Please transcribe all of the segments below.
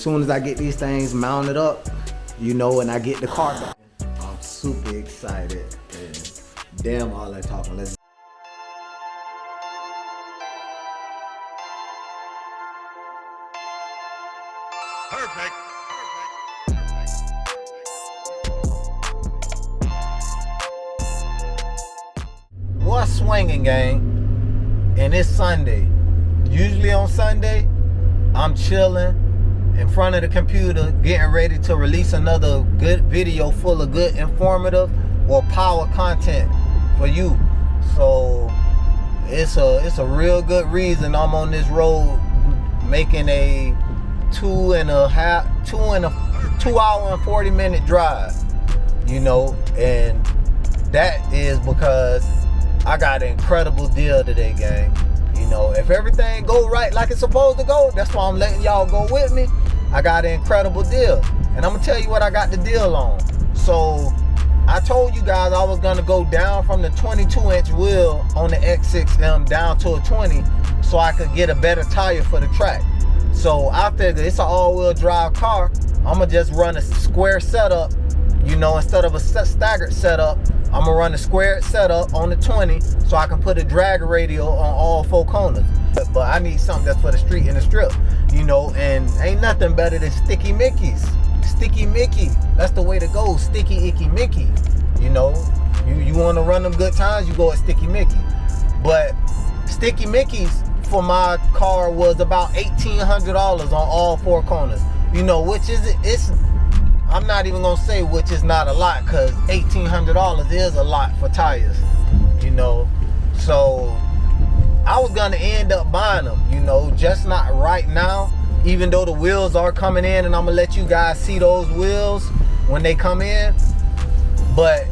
As soon as I get these things mounted up, you know, and I get the car back, I'm super excited. And damn all that talking. Let's Perfect. What's swinging, gang? And it's Sunday. Usually on Sunday, I'm chilling in front of the computer, getting ready to release another good video full of good informative or power content for you. So it's a real good reason I'm on this road making a 2 hour and 40 minute drive, you know, and that is because I got an incredible deal today, gang. You know, if everything go right like it's supposed to go, that's why I'm letting y'all go with me. I got an incredible deal, and I'm gonna tell you what I got the deal on. So I told you guys I was gonna go down from the 22-inch wheel on the X6M down to a 20 so I could get a better tire for the track. So I figured it's an all-wheel drive car. I'm gonna just run a square setup, you know, instead of a staggered setup. I'm gonna run a squared setup on the 20 so I can put a drag radial on all 4 corners. But I need something that's for the street and the strip, you know, and ain't nothing better than Sticky Mickeys. Sticky Mickey, that's the way to go. Sticky Icky Mickey, you know. You want to run them good times, you go at Sticky Mickey. But Sticky Mickey's for my car was about $1,800 on all 4 corners, you know, which is it's. I'm not even gonna say which is not a lot, cause $1,800 is a lot for tires, you know. So I was gonna end up buying them, you know, just not right now. Even though the wheels are coming in, and I'm gonna let you guys see those wheels when they come in. But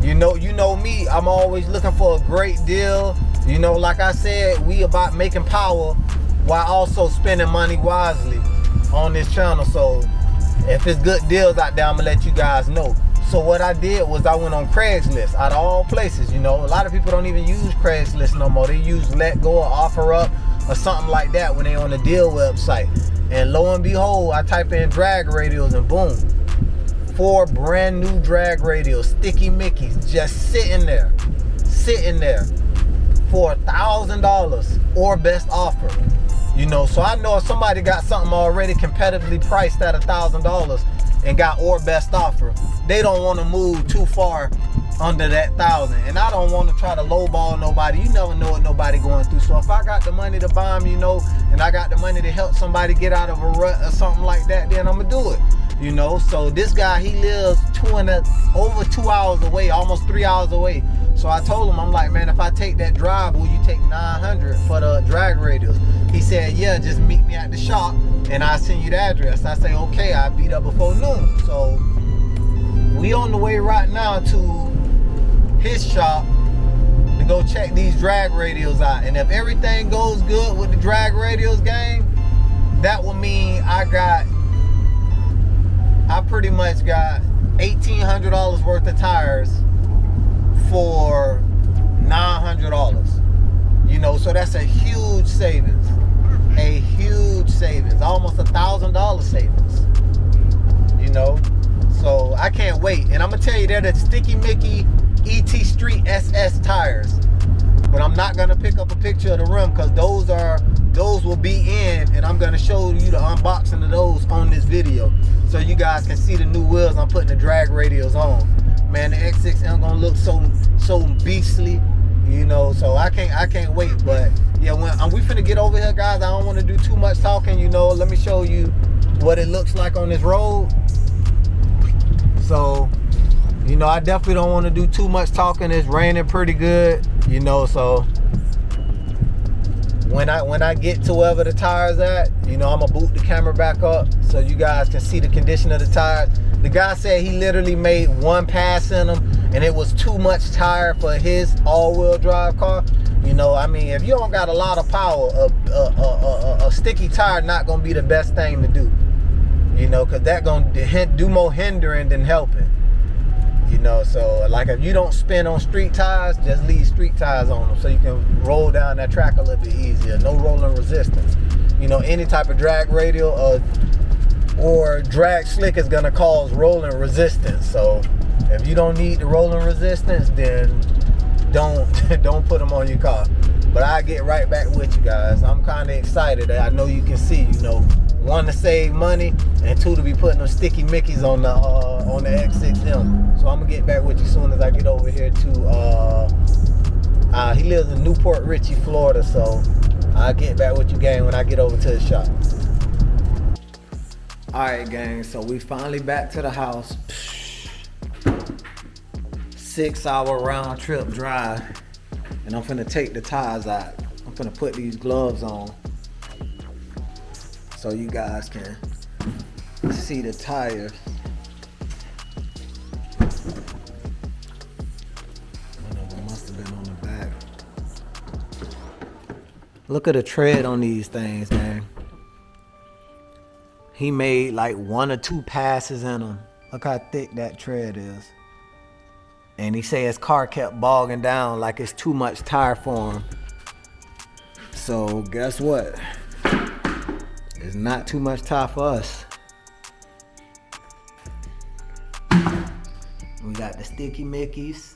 you know me, I'm always looking for a great deal. You know, like I said, we about making power while also spending money wisely on this channel. So if it's good deals out there, I'm gonna let you guys know. So what I did was I went on Craigslist, out of all places, you know. A lot of people don't even use Craigslist no more. They use Let Go or Offer Up or something like that when they on the deal website. And lo and behold, I type in drag radials and boom, 4 brand new drag radials, Sticky Mickeys, just sitting there for $1,000 or best offer. You know, so I know if somebody got something already competitively priced at $1,000 and got or best offer, they don't want to move too far under that $1,000. And I don't want to try to lowball nobody. You never know what nobody going through. So if I got the money to buy them, you know, and I got the money to help somebody get out of a rut or something like that, then I'm gonna do it. You know, so this guy, he lives over 2 hours away, almost 3 hours away. So I told him, I'm like, man, if I take that drive, will you take $900 for the drag radials? He said, yeah, just meet me at the shop and I'll send you the address. I say, okay, I'll be there before noon. So we on the way right now to his shop to go check these drag radials out. And if everything goes good with the drag radials, gang, that will mean I pretty much got $1,800 worth of tires for $900. You know, so that's a huge savings. A huge savings. Almost $1,000 savings. You know? So I can't wait. And I'm gonna tell you, they're the Sticky Mickey ET Street SS tires. But I'm not gonna pick up a picture of the rim because those will be in, and I'm gonna show you the unboxing of those on this video so you guys can see the new wheels I'm putting the drag radials on. Man, the X6M gonna look so beastly, you know. So I can't wait. But yeah, when we finna get over here, guys, I don't want to do too much talking. You know, let me show you what it looks like on this road. So, you know, I definitely don't want to do too much talking. It's raining pretty good, you know. So when I get to wherever the tires at, you know, I'm gonna boot the camera back up so you guys can see the condition of the tires. The guy said he literally made 1 pass in them and it was too much tire for his all-wheel drive car. You know, I mean, if you don't got a lot of power, a sticky tire not gonna be the best thing to do. You know, cause that gonna do more hindering than helping. You know, so like if you don't spin on street tires, just leave street tires on them so you can roll down that track a little bit easier. No rolling resistance. You know, any type of drag radial or or drag slick is gonna cause rolling resistance. So if you don't need the rolling resistance, then don't put them on your car. But I get right back with you guys. I'm kind of excited. I know you can see, you know, one, to save money, and two, to be putting them sticky Mickeys on the X6M. So I'm gonna get back with you as soon as I get over here to he lives in Newport Richey, Florida, so I'll get back with you, gang, when I get over to the shop. Alright, gang, so we finally back to the house. 6-hour round trip drive, and I'm finna take the tires out. I'm finna put these gloves on so you guys can see the tires. One of them must have been on the back. Look at the tread on these things, man. He made like 1 or 2 passes in them. Look how thick that tread is. And he say his car kept bogging down like it's too much tire for him. So guess what? It's not too much tire for us. We got the sticky Mickeys.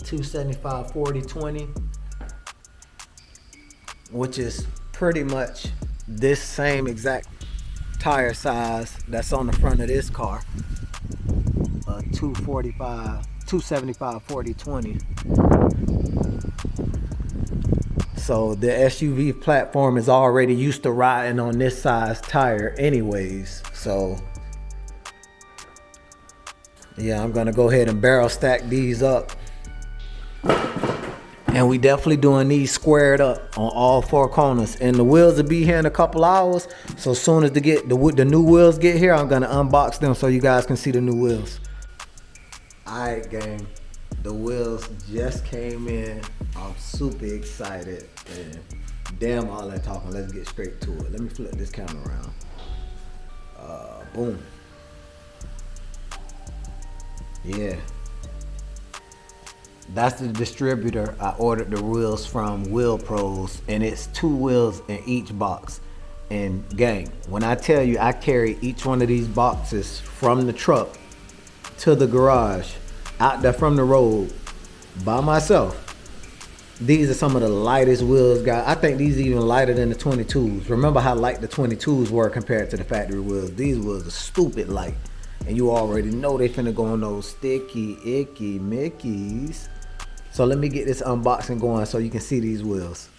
275 40/20, which is pretty much this same exact tire size that's on the front of this car. 275 40/20. So the SUV platform is already used to riding on this size tire anyways. So yeah, I'm gonna go ahead and barrel stack these up. And we definitely doing these squared up on all 4 corners. And the wheels will be here in a couple hours. So as soon as the new wheels get here, I'm gonna unbox them so you guys can see the new wheels. Alright, gang, the wheels just came in. I'm super excited, and damn all that talking, let's get straight to it. Let me flip this camera around. Boom. Yeah, that's the distributor I ordered the wheels from, Wheel Pros, and it's 2 wheels in each box. And gang, when I tell you I carry each one of these boxes from the truck to the garage, out there from the road, by myself, these are some of the lightest wheels, guys. I think these are even lighter than the 22s. Remember how light the 22s were compared to the factory wheels. These wheels are stupid light. And you already know they finna go on those sticky, icky Mickeys. So let me get this unboxing going so you can see these wheels.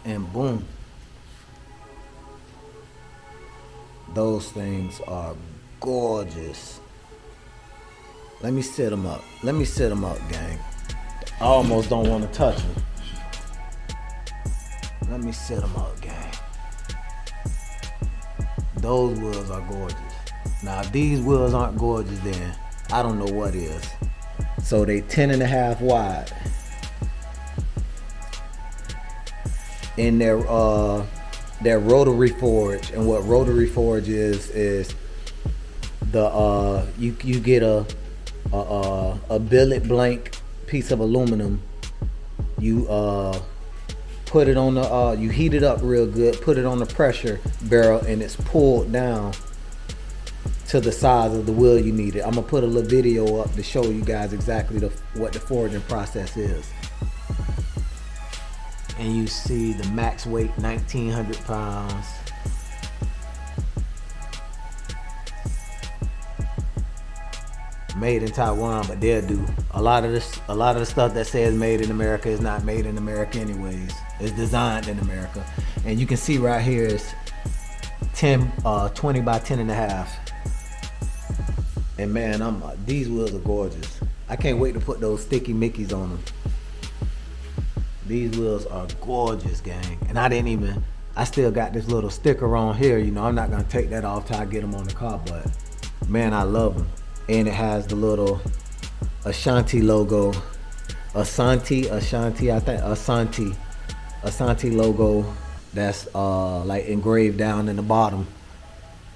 And boom, those things are gorgeous. Let me sit them up. Let me sit them up, gang. I almost don't want to touch them. Let me sit them up, gang. Those wheels are gorgeous. Now, if these wheels aren't gorgeous, then I don't know what is. So they 10.5 wide. In their rotary forge, and what rotary forge is the you get a billet blank piece of aluminum. You put it on the you heat it up real good, put it on the pressure barrel, and it's pulled down to the size of the wheel you need it. I'm gonna put a little video up to show you guys exactly what the forging process is. And you see the max weight, 1,900 pounds. made in Taiwan, but they'll do. A lot of the stuff that says made in America is not made in America anyways. It's designed in America. And you can see right here is 20 by 10 and a half. And man, these wheels are gorgeous. I can't wait to put those sticky Mickeys on them. These wheels are gorgeous, gang. And I still got this little sticker on here. You know, I'm not gonna take that off till I get them on the car, but man, I love them. And it has the little Ashanti logo. Ashanti logo that's like engraved down in the bottom.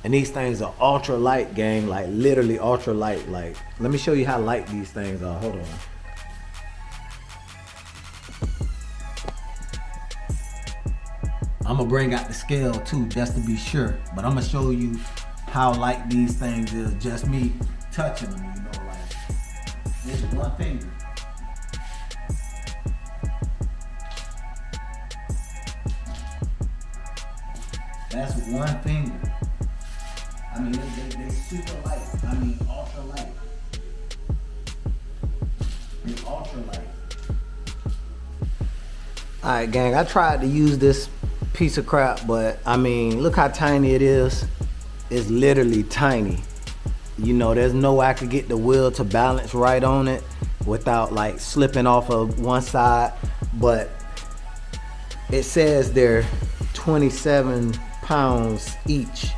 And these things are ultra light, gang, like literally ultra light. Like, let me show you how light these things are. Hold on. I'm gonna bring out the scale too, just to be sure. But I'm gonna show you how light these things is, just me touching them, you know, like, this is one finger. That's one finger. I mean, they super light. I mean, ultra light. They ultra light. All right, gang, I tried to use this piece of crap, but I mean, look how tiny it is. It's literally tiny. You know, there's no way I could get the wheel to balance right on it without like slipping off of one side. But it says they're 27 pounds each.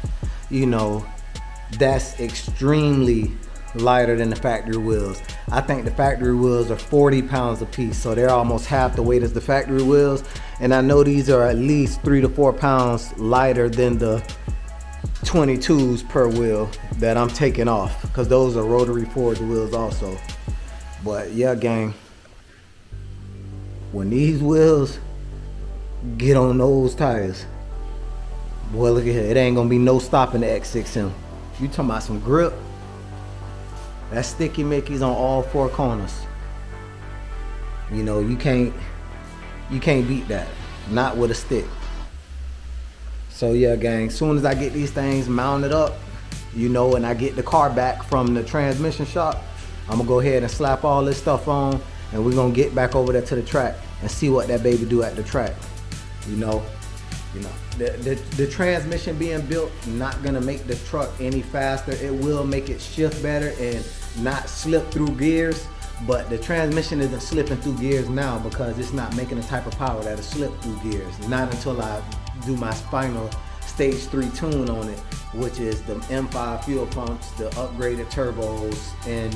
You know, that's extremely lighter than the factory wheels. I think the factory wheels are 40 pounds a piece, so they're almost half the weight as the factory wheels. And I know these are at least 3 to 4 pounds lighter than the 22s per wheel that I'm taking off, because those are rotary forged wheels also. But yeah, gang, when these wheels get on those tires, boy, look at here, it ain't gonna be no stopping the X6M. You talking about some grip? That's sticky Mickey's on all four corners. You know, you can't beat that, not with a stick. So yeah, gang, soon as I get these things mounted up, you know, and I get the car back from the transmission shop, I'm gonna go ahead and slap all this stuff on, and we're gonna get back over there to the track and see what that baby do at the track. You know, the transmission being built not gonna make the truck any faster. It will make it shift better and not slip through gears, but the transmission isn't slipping through gears now because it's not making the type of power that'll slip through gears. Not until I do my final stage 3 tune on it, which is the M5 fuel pumps, the upgraded turbos, and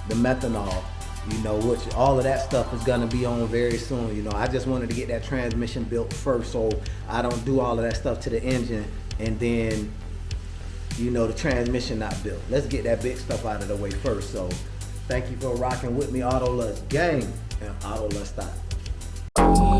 the methanol. You know, which all of that stuff is gonna be on very soon. You know, I just wanted to get that transmission built first, so I don't do all of that stuff to the engine and then, you know, the transmission not built. Let's get that big stuff out of the way first. So thank you for rocking with me, Auto Lust gang and Auto Lust Style.